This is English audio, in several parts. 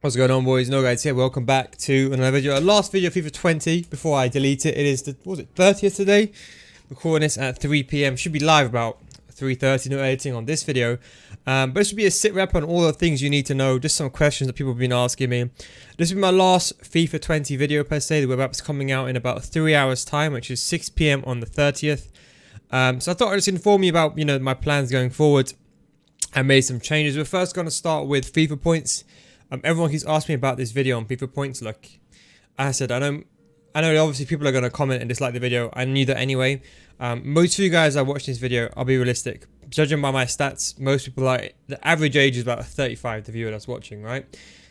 What's going on, boys? NealGuides here. Welcome back to another video. Last video of FIFA 20 before I delete it. It is the 30th today. Recording this at 3 p.m. Should be live about 3:30. No editing on this video. But this should be a sit rep on all the things you need to know. Just some questions that people have been asking me. This will be my last FIFA 20 video per se. The web app's coming out in about 3 hours time, which is 6 p.m. on the 30th. So I thought I'd just inform you about my plans going forward. I made some changes. We're first going to start with FIFA points. Everyone keeps asking me about this video on FIFA points. Look, as I said, I know obviously people are going to comment and dislike the video. I knew that anyway. Most of you guys are watching this video, I'll be realistic. Judging by my stats, most people are, the average age is about 35, the viewer that's watching, right?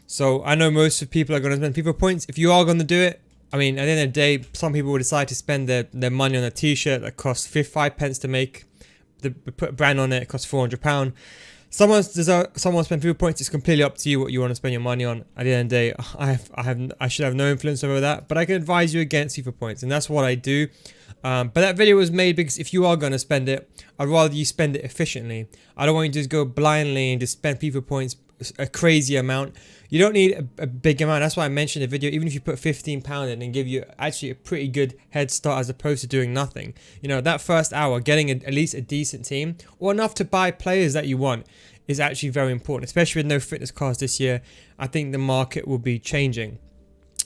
So I know most of people are going to spend FIFA points. If you are going to do it, I mean, at the end of the day, some people will decide to spend their money on a t-shirt that costs 5 pence to make. They put a brand on it, it costs £400. Someone spend FIFA points. It's completely up to you what you want to spend your money on. At the end of the day, I should have no influence over that, but I can advise you against FIFA points, and that's what I do. But that video was made because if you are going to spend it, I'd rather you spend it efficiently. I don't want you to just go blindly and just spend FIFA points a crazy amount. You don't need a big amount. That's why I mentioned in the video, even if you put £15 in and give you actually a pretty good head start as opposed to doing nothing. You know, that first hour, getting at least a decent team or enough to buy players that you want is actually very important, especially with no fitness cards this year. I think the market will be changing.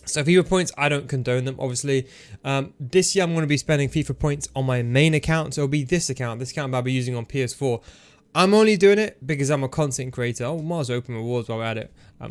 So FIFA points, I don't condone them, obviously. This year I'm going to be spending FIFA points on my main account. So it'll be this account I'll be using on PS4. I'm only doing it because I'm a content creator. I might as well open rewards while we're at it. I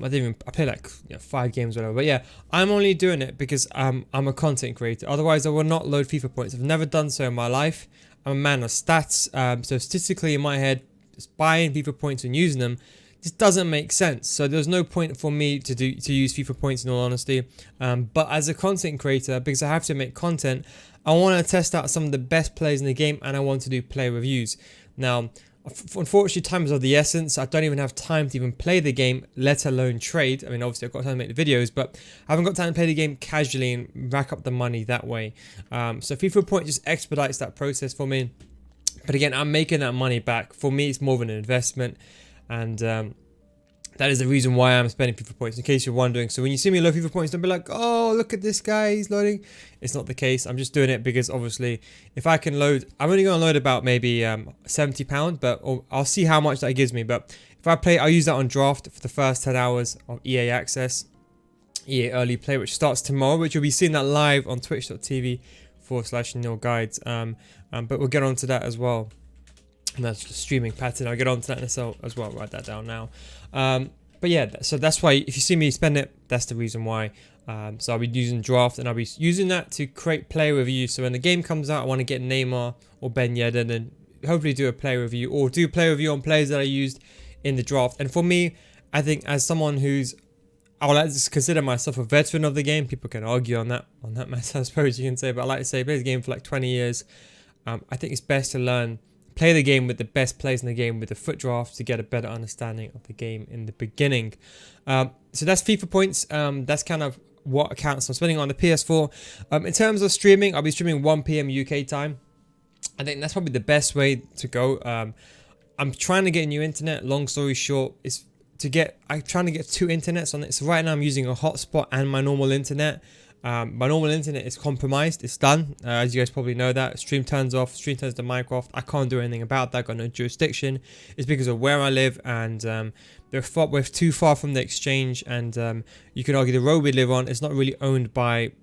play like 5 games or whatever. But yeah, I'm only doing it because I'm a content creator. Otherwise, I will not load FIFA points. I've never done so in my life. I'm a man of stats. So statistically in my head, just buying FIFA points and using them just doesn't make sense. So there's no point for me to use FIFA points in all honesty. But as a content creator, because I have to make content, I want to test out some of the best players in the game and I want to do player reviews. Now, unfortunately, time is of the essence. I don't even have time to even play the game, let alone trade. I mean, obviously I've got time to make the videos, but I haven't got time to play the game casually and rack up the money that way. So FIFA point just expedites that process for me. But again, I'm making that money back. For me, it's more of an investment. And that is the reason why I'm spending FIFA points, in case you're wondering. So when you see me load FIFA points, don't be like, oh, look at this guy, he's loading. It's not the case. I'm just doing it because obviously if I can load, I'm only going to load about maybe £70, but I'll see how much that gives me. But if I play, I'll use that on draft for the first 10 hours of EA Access, EA Early Play, which starts tomorrow, which you'll be seeing that live on twitch.tv/NealGuides. But we'll get on to that as well. And that's the streaming pattern. I'll get on to that in a sec as well. Write that down now. But yeah, so that's why if you see me spend it, that's the reason why. So I'll be using draft and I'll be using that to create player reviews. So when the game comes out, I want to get Neymar or Ben Yedder and hopefully do a player review or do a player review on players that I used in the draft. And for me, I think as someone I would like to consider myself a veteran of the game. People can argue on that matter, I suppose you can say, but I like to say I played the game for like 20 years. I think it's best to play the game with the best players in the game with the foot draft to get a better understanding of the game in the beginning. So that's FIFA points. That's kind of what accounts I'm spending on the PS4. In terms of streaming, I'll be streaming 1 p.m. UK time. I think that's probably the best way to go. I'm trying to get a new internet. Long story short, I'm trying to get 2 internets on it. So right now I'm using a hotspot and my normal internet. My normal internet is compromised. It's done. As you guys probably know that. Stream turns off. Stream turns to Minecraft. I can't do anything about that. I've got no jurisdiction. It's because of where I live and we're too far from the exchange. And you could argue the road we live on is not really owned by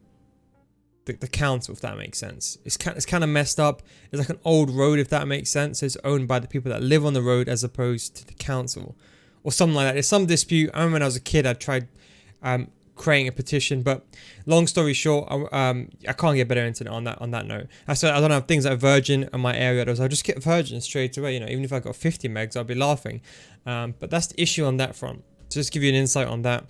the council, if that makes sense. It's kind of messed up. It's like an old road, if that makes sense. It's owned by the people that live on the road as opposed to the council or something like that. There's some dispute. I remember when I was a kid, I tried creating a petition, but long story short, I can't get better internet on that note. I don't have things like Virgin in my area. I'll just get Virgin straight away. Even if I got 50 megs, I'll be laughing. But that's the issue on that front. So just give you an insight on that.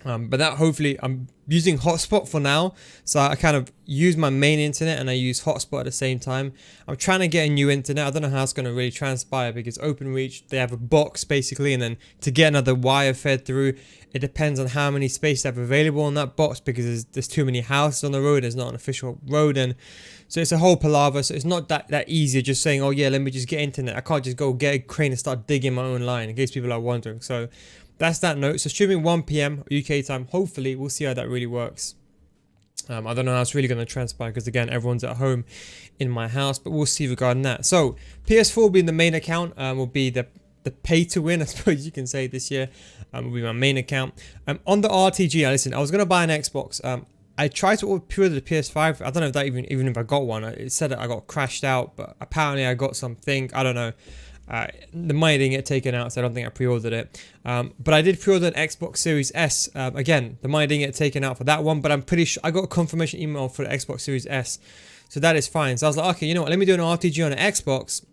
But that hopefully I'm using hotspot for now, so I kind of use my main internet and I use hotspot at the same time. I'm trying to get a new internet. I don't know how it's going to really transpire because OpenReach, they have a box basically, and then to get another wire fed through, it depends on how many space they have available on that box because there's too many houses on the road. There's not an official road, and so it's a whole palaver. So it's not that easy just saying, oh yeah, let me just get internet. I can't just go get a crane and start digging my own line, in case people are wondering. So that's that note. So streaming 1 p.m. UK time. Hopefully, we'll see how that really works. I don't know how it's really going to transpire because, again, everyone's at home in my house, but we'll see regarding that. So PS4 being the main account, will be the pay to win, I suppose you can say, this year. Will be my main account. On the RTG, listen, I was going to buy an Xbox. I tried to pre-order the PS5. I don't know if that even if I got one. It said that I got crashed out, but apparently I got something. I don't know. The money didn't get taken out, so I don't think I pre-ordered it. But I did pre-order an Xbox Series S. Again, the money didn't get taken out for that one, but I'm pretty sure I got a confirmation email for the Xbox Series S, so that is fine. So I was like, okay, you know what? Let me do an RTG on an Xbox,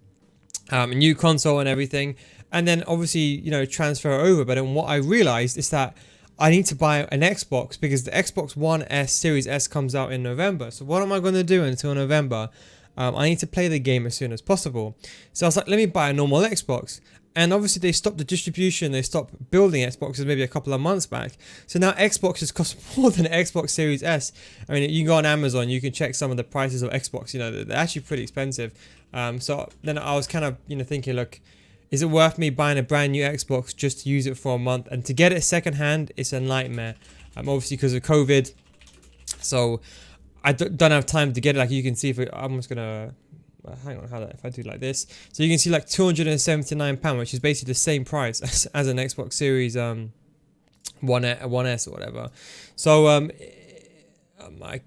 a new console and everything, and then obviously, you know, transfer it over. But then what I realized is that I need to buy an Xbox because the Xbox One S Series S comes out in November. So what am I going to do until November? I need to play the game as soon as possible. So I was like, let me buy a normal Xbox. And obviously they stopped the distribution. They stopped building Xboxes maybe a couple of months back. So now Xboxes cost more than Xbox Series S. I mean, you can go on Amazon, you can check some of the prices of Xbox. You know, they're actually pretty expensive. So then I was kind of, you know, thinking, look, is it worth me buying a brand new Xbox just to use it for a month? And to get it secondhand, it's a nightmare. Obviously because of COVID. So I don't have time to get it. Like you can see, I'm just gonna hang on. If I do like this, so you can see like £279, which is basically the same price as an Xbox Series 1S or whatever. So my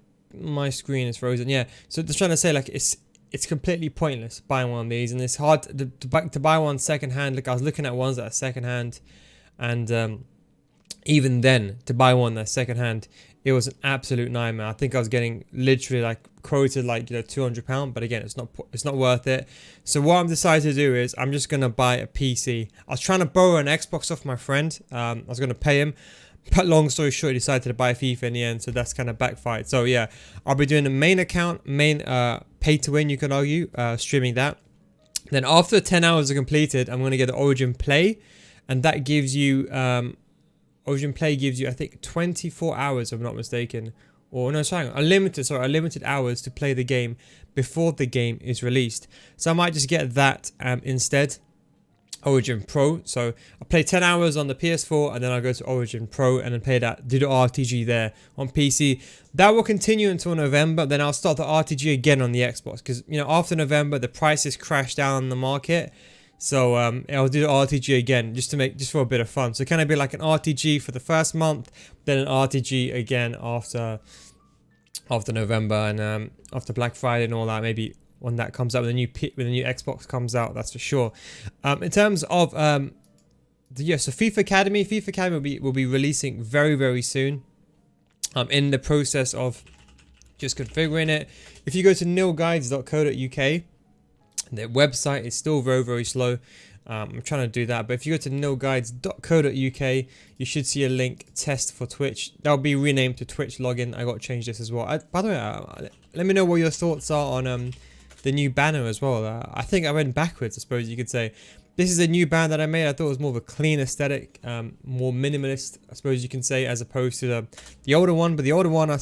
screen is frozen. Yeah. So just trying to say, like, it's completely pointless buying one of these, and it's hard to buy one second hand. Like I was looking at ones that are second hand, and even then to buy one that's second hand, it was an absolute nightmare. I think I was getting literally like quoted like, you know, £200, but again, it's not worth it. So what I'm decided to do is I'm just gonna buy a PC. I was trying to borrow an Xbox off my friend. I was gonna pay him, but long story short, he decided to buy FIFA in the end, so that's kind of backfired. So yeah, I'll be doing the main account, pay to win, you can argue, streaming that. Then after 10 hours are completed, I'm gonna get the Origin Play, and that gives you Origin Play gives you, I think, 24 hours, if I'm not mistaken. Or no, sorry, unlimited hours to play the game before the game is released. So I might just get that instead. Origin Pro. So I play 10 hours on the PS4, and then I'll go to Origin Pro and then play that, do the RTG there on PC. That will continue until November. Then I'll start the RTG again on the Xbox, because, you know, after November the prices crash down on the market. So I'll do the RTG again just for a bit of fun. So kind of be like an RTG for the first month, then an RTG again after November, and after Black Friday and all that. Maybe when that comes out, when the new Xbox comes out, that's for sure. In terms of so FIFA Academy will be releasing very, very soon. I'm in the process of just configuring it. If you go to NealGuides.co.uk, their website is still very, very slow. I'm trying to do that, but if you go to NealGuides.co.uk, you should see a link, test for Twitch. That'll be renamed to Twitch login. I got to change this as well. By the way, let me know what your thoughts are on the new banner as well. I think I went backwards, I suppose you could say. This is a new banner that I made. I thought it was more of a clean aesthetic, more minimalist, I suppose you can say, as opposed to the older one. But the older one, I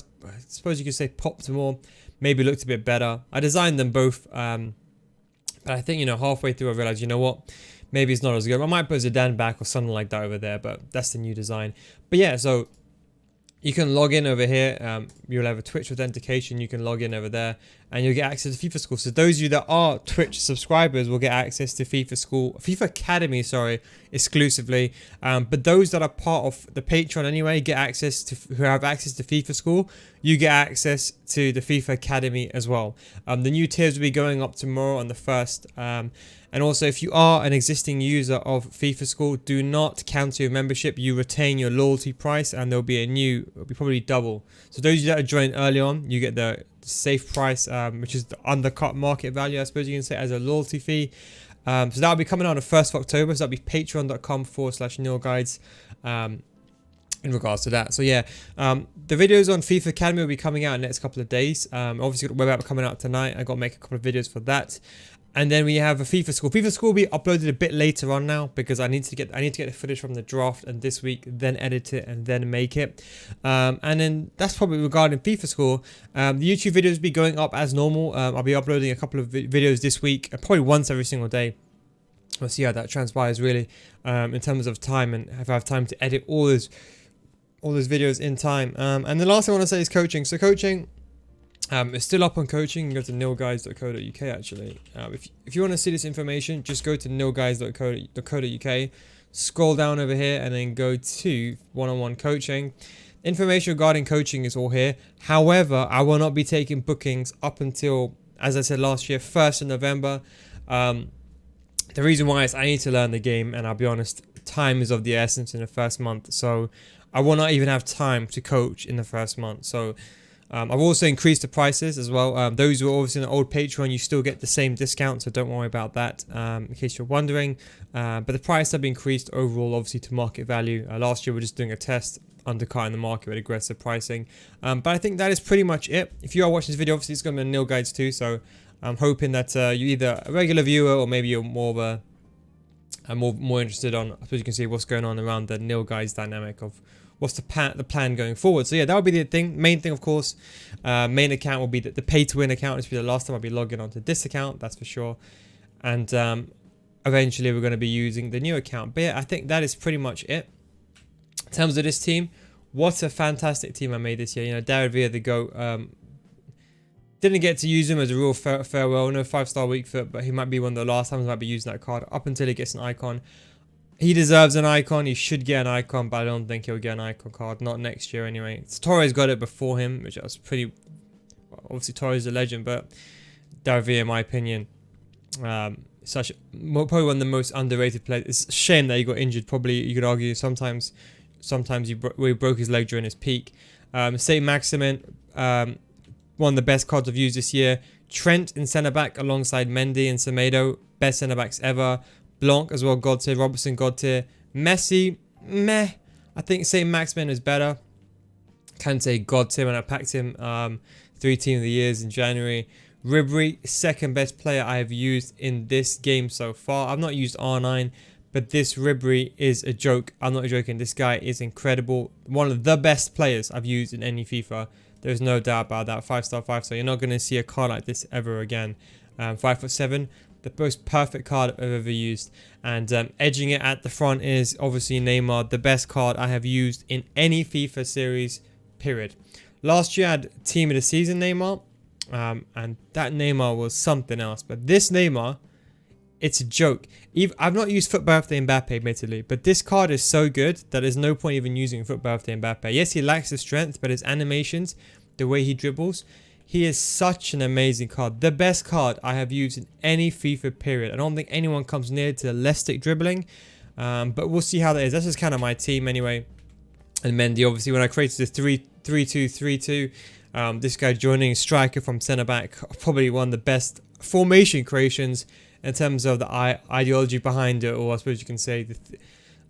suppose you could say, popped more, maybe looked a bit better. I designed them both. But I think, you know, halfway through I realized, you know what, maybe it's not as good. I might put Zidane back or something like that over there, but that's the new design. But yeah, so you can log in over here. You'll have a Twitch authentication. You can log in over there, and you'll get access to FIFA School. So those of you that are Twitch subscribers will get access to FIFA Academy, exclusively. But those that are part of the Patreon anyway who have access to FIFA School, you get access to the FIFA Academy as well. The new tiers will be going up tomorrow on the 1st. And also, if you are an existing user of FIFA School, do not cancel your membership. You retain your loyalty price, and it'll be probably double. So those of you that are joined early on, you get the safe price, which is the undercut market value, I suppose you can say, as a loyalty fee. So that'll be coming out on the 1st of October. So that'll be patreon.com/NealGuides. In regards to that. So yeah, the videos on FIFA Academy will be coming out in the next couple of days. Obviously got the web app coming out tonight. I got to make a couple of videos for that. And then we have a FIFA School. FIFA School will be uploaded a bit later on now, because I need to get the footage from the draft and this week, then edit it and then make it. And then that's probably regarding FIFA School. The YouTube videos will be going up as normal. I'll be uploading a couple of videos this week, probably once every single day. we'll see how that transpires really, in terms of time, and if I have time to edit all those videos in time. And the last thing I want to say is coaching. So coaching, it's still up on coaching. You can go to NealGuides.co.uk actually. If you want to see this information, just go to NealGuides.co.uk, scroll down over here, and then go to one-on-one coaching. Information regarding coaching is all here. However, I will not be taking bookings up until, as I said last year, 1st of November. The reason why is I need to learn the game, and I'll be honest, time is of the essence in the first month. So I will not even have time to coach in the first month. So I've also increased the prices as well. Those who are obviously in the old Patreon, you still get the same discount, so don't worry about that, in case you're wondering. But the price have increased overall, obviously, to market value. Last year we were just doing a test, undercutting the market with aggressive pricing. But I think that is pretty much it. If you are watching this video, obviously it's going to be on NealGuides too, so I'm hoping that you're either a regular viewer or maybe you're more of more interested on, I suppose you can see what's going on around the NealGuides dynamic of what's the plan going forward. So yeah, that would be the main thing, of course. Main account will be the pay to win account. This will be the last time I'll be logging onto this account, that's for sure. And eventually we're going to be using the new account. But yeah, I think that is pretty much it. In terms of this team, what a fantastic team I made this year. You know, David Villa, the GOAT. Didn't get to use him as a real farewell. No 5-star weak foot, but he might be one of the last times I might be using that card up until he gets an icon. He deserves an icon. He should get an icon, but I don't think he'll get an icon card. Not next year anyway. Torres got it before him, which was pretty... Obviously, Torres is a legend, but David Villa, in my opinion, probably one of the most underrated players. It's a shame that he got injured. Probably, you could argue, sometimes he broke his leg during his peak. Saint Maximin, one of the best cards I've used this year. Trent in centre-back alongside Mendy and Semedo. Best centre-backs ever. Blanc as well, God tier. Robertson, God tier. Messi, meh. I think Saint Maximin is better. Can say God tier when I packed him. 3 Team of the Years in January. Ribery, second best player I have used in this game so far. I've not used R9, but this Ribery is a joke. I'm not joking. This guy is incredible. One of the best players I've used in any FIFA. There's no doubt about that. 5-star, 5-star. You're not going to see a card like this ever again. 5'7", the most perfect card I've ever used. And edging it at the front is obviously Neymar, the best card I have used in any FIFA series, period. Last year I had Team of the Season Neymar, and that Neymar was something else. But this Neymar, it's a joke. I've not used Foot Birthday Mbappe, admittedly, but this card is so good that there's no point even using Foot Birthday Mbappe. Yes, he lacks the strength, but his animations, the way he dribbles, he is such an amazing card. The best card I have used in any FIFA period. I don't think anyone comes near to the left stick dribbling, but we'll see how that is. That's just kind of my team anyway. And Mendy, obviously, when I created this 3-2-3-2, this guy joining striker from centre back, probably one of the best formation creations in terms of the ideology behind it, or I suppose you can say the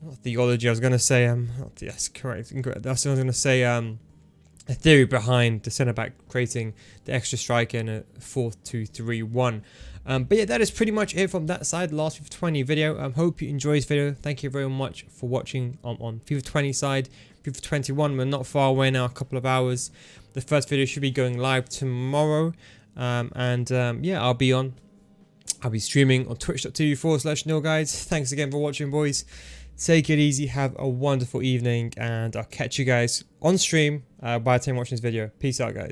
not theology. I was going to say yes, correct. That's what I was going to say. A theory behind the centre back creating the extra striker in a 4-2-3-1. But yeah, that is pretty much it from that side. Last FIFA 20 video. Hope you enjoyed this video. Thank you very much for watching on FIFA 20 side. FIFA 21, we're not far away now, a couple of hours. The first video should be going live tomorrow. Yeah, I'll be streaming on twitch.tv/NealGuides. Thanks again for watching, boys. Take it easy. Have a wonderful evening, and I'll catch you guys on stream by the time watching this video. Peace out, guys.